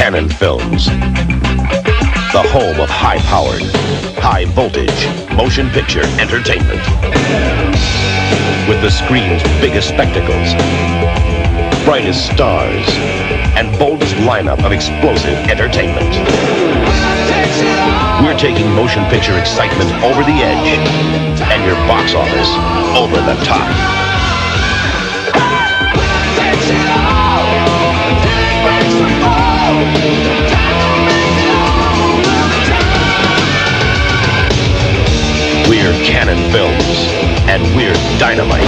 Canon Films, the home of high-powered, high-voltage motion picture entertainment. With the screen's biggest spectacles, brightest stars, and boldest lineup of explosive entertainment. We're taking motion picture excitement over the edge and your box office over the top. We're Canon Films, and we're dynamite.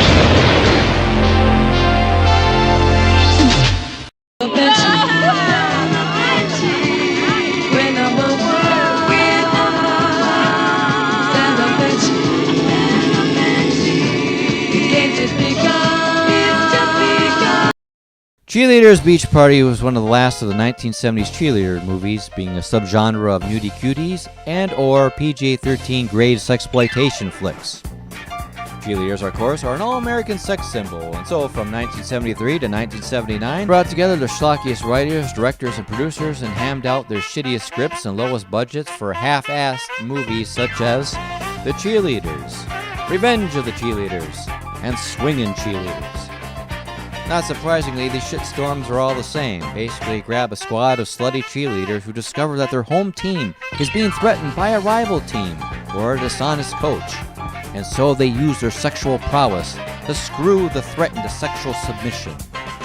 Cheerleaders Beach Party was one of the last of the 1970s cheerleader movies, being a subgenre of nudie cuties and or PG-13 grade sexploitation flicks. Cheerleaders, of course, are an all-American sex symbol, and so from 1973 to 1979, brought together the schlockiest writers, directors, and producers and hammed out their shittiest scripts and lowest budgets for half-assed movies such as The Cheerleaders, Revenge of the Cheerleaders, and Swingin' Cheerleaders. Not surprisingly, these shitstorms are all the same. Basically, grab a squad of slutty cheerleaders who discover that their home team is being threatened by a rival team or a dishonest coach. And so they use their sexual prowess to screw the threat into sexual submission.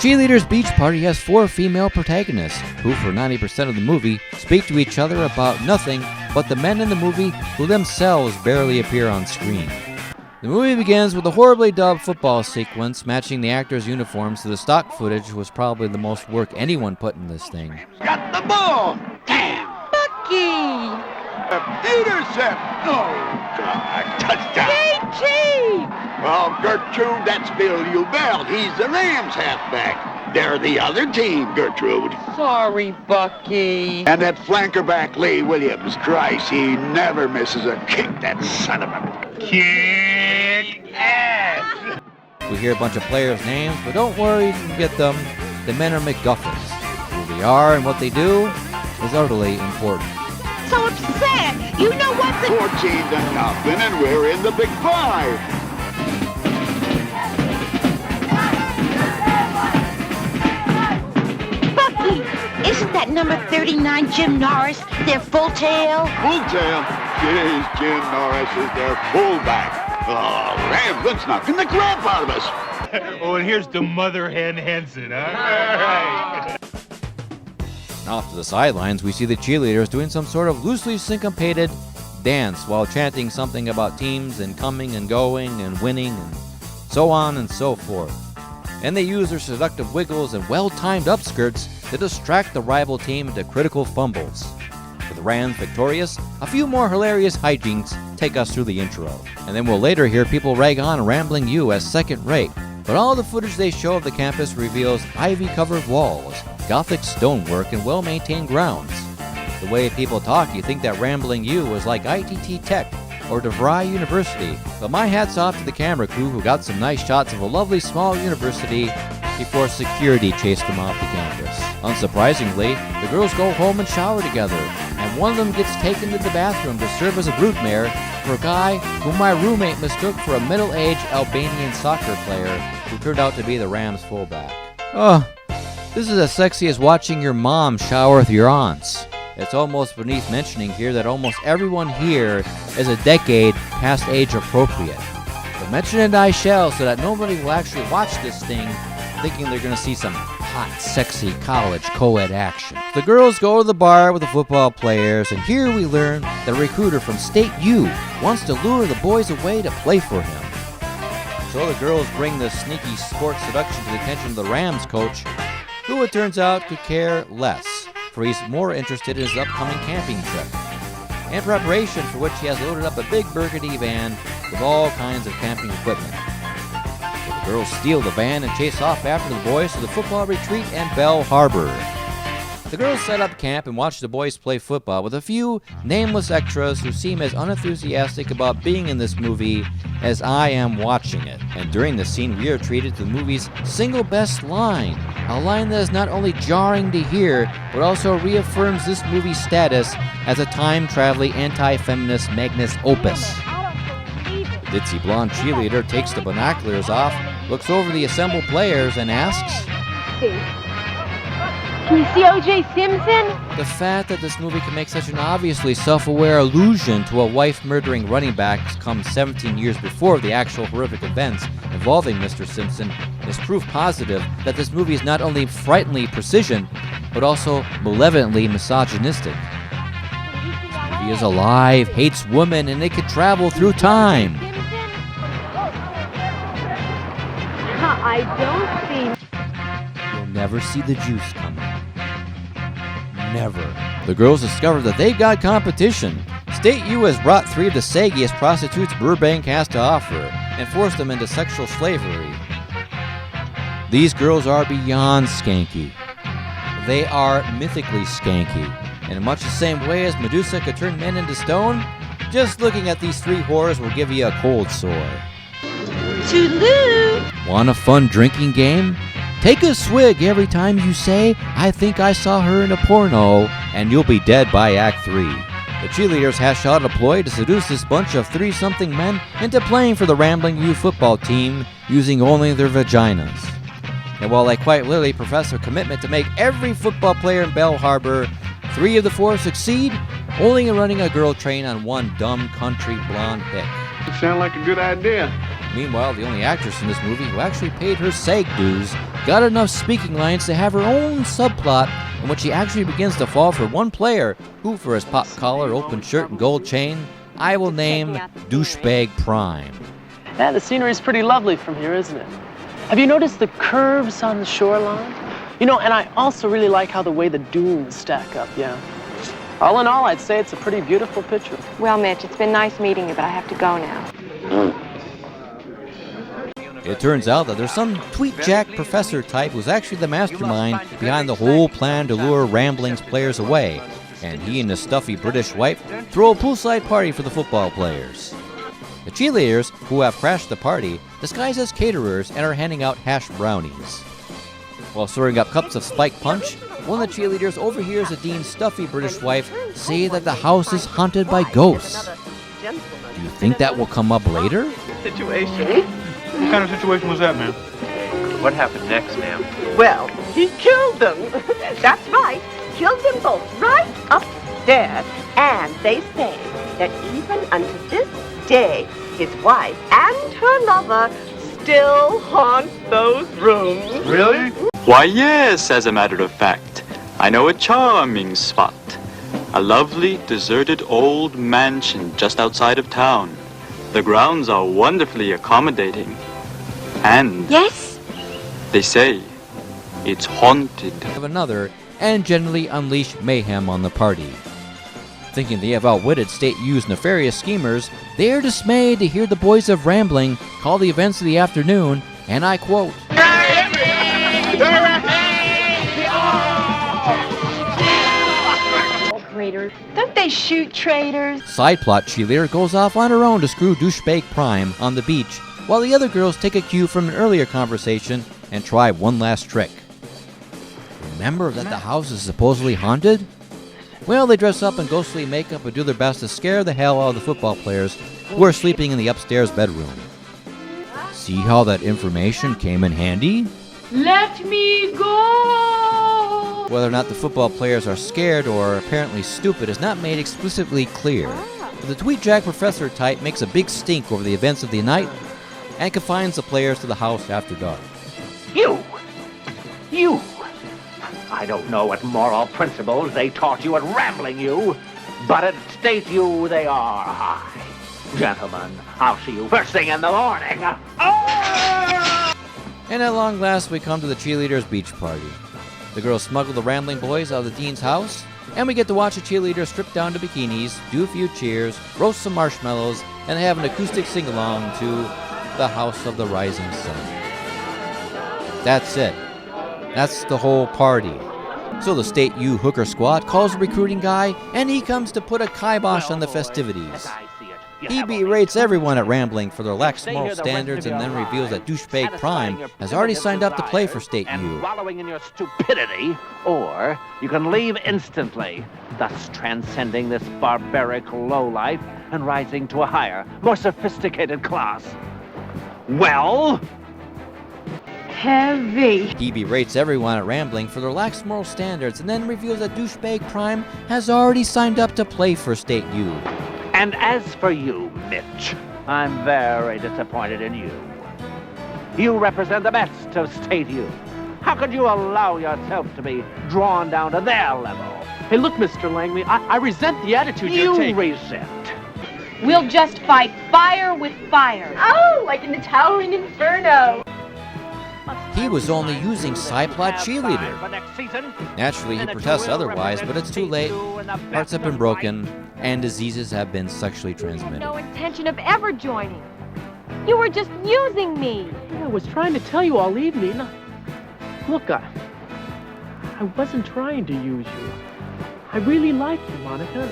Cheerleaders Beach Party has 4 female protagonists who, for 90% of the movie, speak to each other about nothing but the men in the movie who themselves barely appear on screen. The movie begins with a horribly dubbed football sequence matching the actors' uniforms, so the stock footage was probably the most work anyone put in this thing. Got the ball! Damn! Bucky! Peterson! Oh, God! Touchdown! JT! Well, Gertrude, that's Bill Ubell. He's the Rams halfback. They're the other team, Gertrude. Sorry, Bucky. And that flanker back, Lee Williams. Christ, he never misses a kick, that son of a... Kick ass! We hear a bunch of players' names, but don't worry, you can get them. The men are McGuffins. Who they are and what they do is utterly important. So upset! You know what the... 14 to nothing, and we're in the Big Five. Bucky! Isn't that number 39 Jim Norris, their full tail? Full tail? Jeez, Jim Norris is their fullback. Oh, Rambling's knocking the crap out of us. Oh, and here's the mother hen Henson, huh? All right. Off to the sidelines, we see the cheerleaders doing some sort of loosely syncopated dance while chanting something about teams and coming and going and winning and so on and so forth. And they use their seductive wiggles and well-timed upskirts to distract the rival team into critical fumbles. With the Rams victorious, a few more hilarious hijinks take us through the intro. And then we'll later hear people rag on Grambling U as second-rate. But all the footage they show of the campus reveals ivy-covered walls, Gothic stonework, and well-maintained grounds. The way people talk, you think that Grambling U was like ITT Tech or DeVry University, but my hat's off to the camera crew who got some nice shots of a lovely small university before security chased them off the campus. Unsurprisingly, the girls go home and shower together, and one of them gets taken to the bathroom to serve as a broodmare for a guy whom my roommate mistook for a middle-aged Albanian soccer player who turned out to be the Rams fullback. Oh, this is as sexy as watching your mom shower with your aunts. It's almost beneath mentioning here that almost everyone here is a decade past age appropriate. But mention it I shall so that nobody will actually watch this thing thinking they're going to see some hot, sexy college co-ed action. The girls go to the bar with the football players, and here we learn that a recruiter from State U wants to lure the boys away to play for him. So the girls bring the sneaky sports seduction to the attention of the Rams coach, who it turns out could care less, for he's more interested in his upcoming camping trip, in preparation for which he has loaded up a big burgundy van with all kinds of camping equipment. So the girls steal the van and chase off after the boys to the football retreat and Bell Harbor. The girls set up camp and watch the boys play football with a few nameless extras who seem as unenthusiastic about being in this movie as I am watching it. And during the scene, we are treated to the movie's single best line, A line that is not only jarring to hear, but also reaffirms this movie's status as a time-traveling anti-feminist magnus opus. The ditzy blonde cheerleader takes the binoculars off, looks over the assembled players, and asks, Can you see O.J. Simpson? the fact that this movie can make such an obviously self-aware allusion to a wife-murdering running back comes 17 years before the actual horrific events involving Mr. Simpson is proof positive that this movie is not only frighteningly precision, but also malevolently misogynistic. This movie is alive, hates women, and it can travel through time. I don't see. You'll never see the juice coming. Never. The girls discover that they've got competition. State U has brought 3 of the saggiest prostitutes Burbank has to offer and forced them into sexual slavery. These girls are beyond skanky. They are mythically skanky. And in much the same way as Medusa could turn men into stone, just looking at these 3 whores will give you a cold sore. Toodaloo! Want a fun drinking game? Take a swig every time you say, I think I saw her in a porno, and you'll be dead by Act 3. The cheerleaders hash out a ploy to seduce this bunch of 30-something men into playing for the Grambling U football team using only their vaginas. And while they quite literally profess their commitment to make every football player in Bell Harbor, 3 of the 4 succeed, only in running a girl train on one dumb country blonde hick. It sounds like a good idea. Meanwhile, the only actress in this movie who actually paid her SAG dues got enough speaking lines to have her own subplot in which she actually begins to fall for one player who, for his pop collar, open shirt, and gold chain, I will name Douchebag Prime. Yeah, the scenery's pretty lovely from here, isn't it? Have you noticed the curves on the shoreline? You know, and I also really like how the way the dunes stack up, yeah. All in all, I'd say it's a pretty beautiful picture. Well, Mitch, it's been nice meeting you, but I have to go now. It turns out that there's some tweet-jack professor type who's actually the mastermind behind the whole plan to lure Rambling's players away, and he and his stuffy British wife throw a poolside party for the football players. The cheerleaders, who have crashed the party, disguise as caterers and are handing out hash brownies. While stirring up cups of spiked punch, one of the cheerleaders overhears the dean's stuffy British wife say that the house is haunted by ghosts. Do you think that will come up later? What kind of situation was that, ma'am? What happened next, ma'am? Well, he killed them. That's right. Killed them both right upstairs. And they say that even unto this day, his wife and her lover still haunt those rooms. Really? Why, yes, as a matter of fact. I know a charming spot. A lovely, deserted old mansion just outside of town. The grounds are wonderfully accommodating. And Yes? they say it's haunted. Of another, and generally unleash mayhem on the party. Thinking they have outwitted State U's nefarious schemers, they are dismayed to hear the boys of Rambling call the events of the afternoon, and I quote, Traitors. Don't they shoot traitors? Side plot cheerleader goes off on her own to screw Douchebag Prime on the beach, while the other girls take a cue from an earlier conversation and try one last trick. Remember that the house is supposedly haunted? Well, they dress up in ghostly makeup and do their best to scare the hell out of the football players who are sleeping in the upstairs bedroom. See how that information came in handy? Let me go! Whether or not the football players are scared or apparently stupid is not made explicitly clear. But the tweet-jack professor type makes a big stink over the events of the night and confines the players to the house after dark. You! I don't know what moral principles they taught you at Rambling U, but at State U they are high. Gentlemen, I'll see you first thing in the morning. And at long last, we come to the cheerleaders' beach party. The girls smuggle the Rambling boys out of the dean's house, and we get to watch the cheerleaders strip down to bikinis, do a few cheers, roast some marshmallows, and have an acoustic sing-along to The House of the Rising Sun. That's it. That's the whole party. So the State U hooker squad calls the recruiting guy, and he comes to put a kibosh on the festivities. I see it. He berates everyone at Rambling for their lax moral standards and then reveals that douchebag Prime has already signed up to play for State U. Wallowing in your stupidity, or you can leave instantly, thus transcending this barbaric lowlife and rising to a higher, more sophisticated class. Well? Heavy. He berates everyone at Rambling for their lax moral standards and then reveals that douchebag Prime has already signed up to play for State U. And as for you, Mitch, I'm very disappointed in you. You represent the best of State U. How could you allow yourself to be drawn down to their level? Hey, look, Mr. Langley, I resent the attitude you're taking. You resent. We'll just fight fire with fire. Oh, like in the towering inferno. He was only using Cyplot Cheerleader. For next season, Naturally, he protests otherwise, but it's too late. Hearts have been broken, and diseases have been sexually transmitted. No intention of ever joining. You were just using me. I was trying to tell you all evening. Look, I wasn't trying to use you. I really like you, Monica.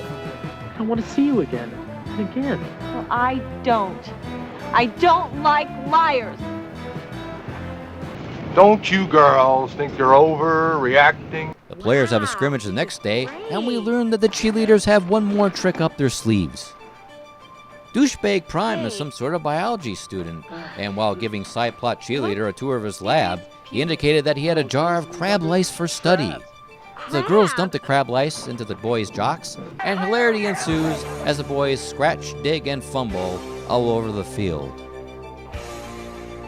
I want to see you again and again. Well, I don't. I don't like liars. Don't you girls think you're overreacting? The players have a scrimmage the next day, and we learn that the cheerleaders have one more trick up their sleeves. Douchebag Prime is some sort of biology student, and while giving Cyplot Cheerleader a tour of his lab, he indicated that he had a jar of crab lice for study. The girls dump the crab lice into the boys' jocks, and hilarity ensues as the boys scratch, dig, and fumble all over the field.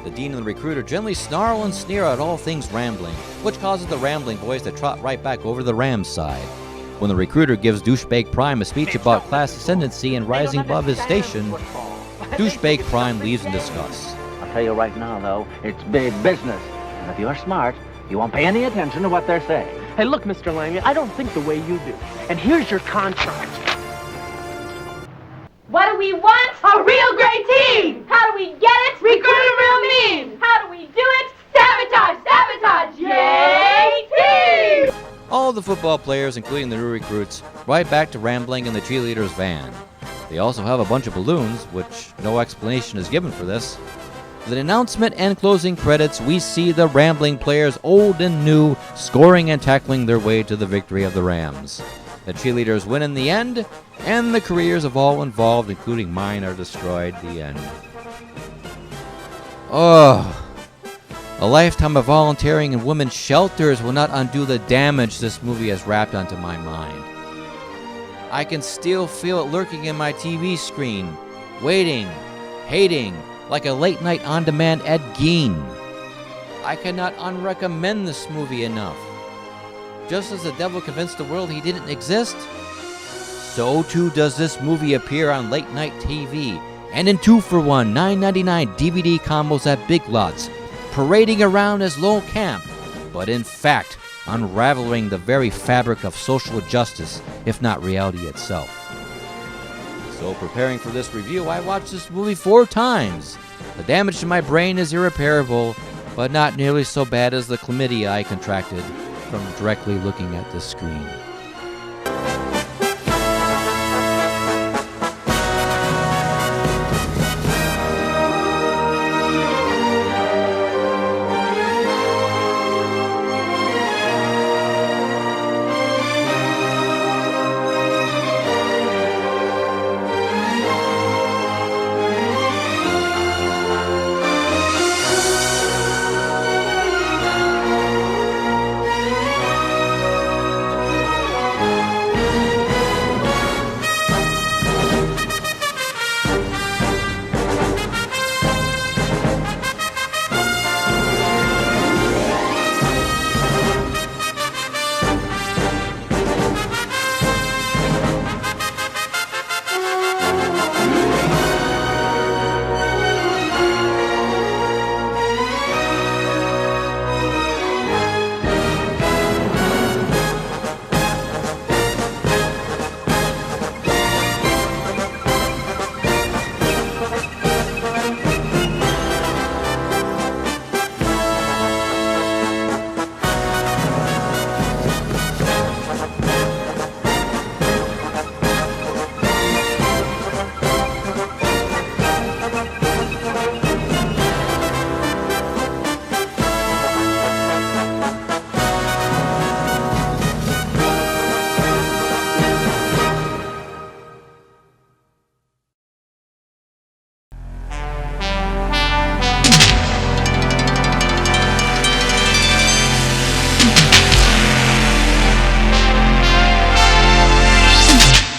The dean and the recruiter generally snarl and sneer at all things Rambling, which causes the Rambling boys to trot right back over the Rams' side. When the recruiter gives Douchebag Prime a speech about class ascendancy and rising above his station, Douchebag Prime leaves in disgust. I'll tell you right now, though, it's big business. And if you're smart, you won't pay any attention to what they're saying. Hey, look, Mr. Langley, I don't think the way you do. And here's your contract. What do we want? A real great team! How do we get it? Recruit a real mean! How do we do it? Sabotage! Sabotage! Yay, team! All the football players, including the new recruits, ride back to Rambling in the cheerleaders' van. They also have a bunch of balloons, which no explanation is given for this. With the announcement and closing credits, we see the Rambling players, old and new, scoring and tackling their way to the victory of the Rams. The cheerleaders win in the end, and the careers of all involved, including mine, are destroyed. The end. Oh, a lifetime of volunteering in women's shelters will not undo the damage this movie has wrapped onto my mind. I can still feel it lurking in my TV screen, waiting, hating, like a late-night on-demand Ed Gein. I cannot unrecommend this movie enough. Just as the devil convinced the world he didn't exist, so too does this movie appear on late-night TV, and in 2-for-1, $9.99 DVD combos at Big Lots, parading around as low camp, but in fact unraveling the very fabric of social justice, if not reality itself. So preparing for this review, I watched this movie 4 times. The damage to my brain is irreparable, but not nearly so bad as the chlamydia I contracted from directly looking at the screen.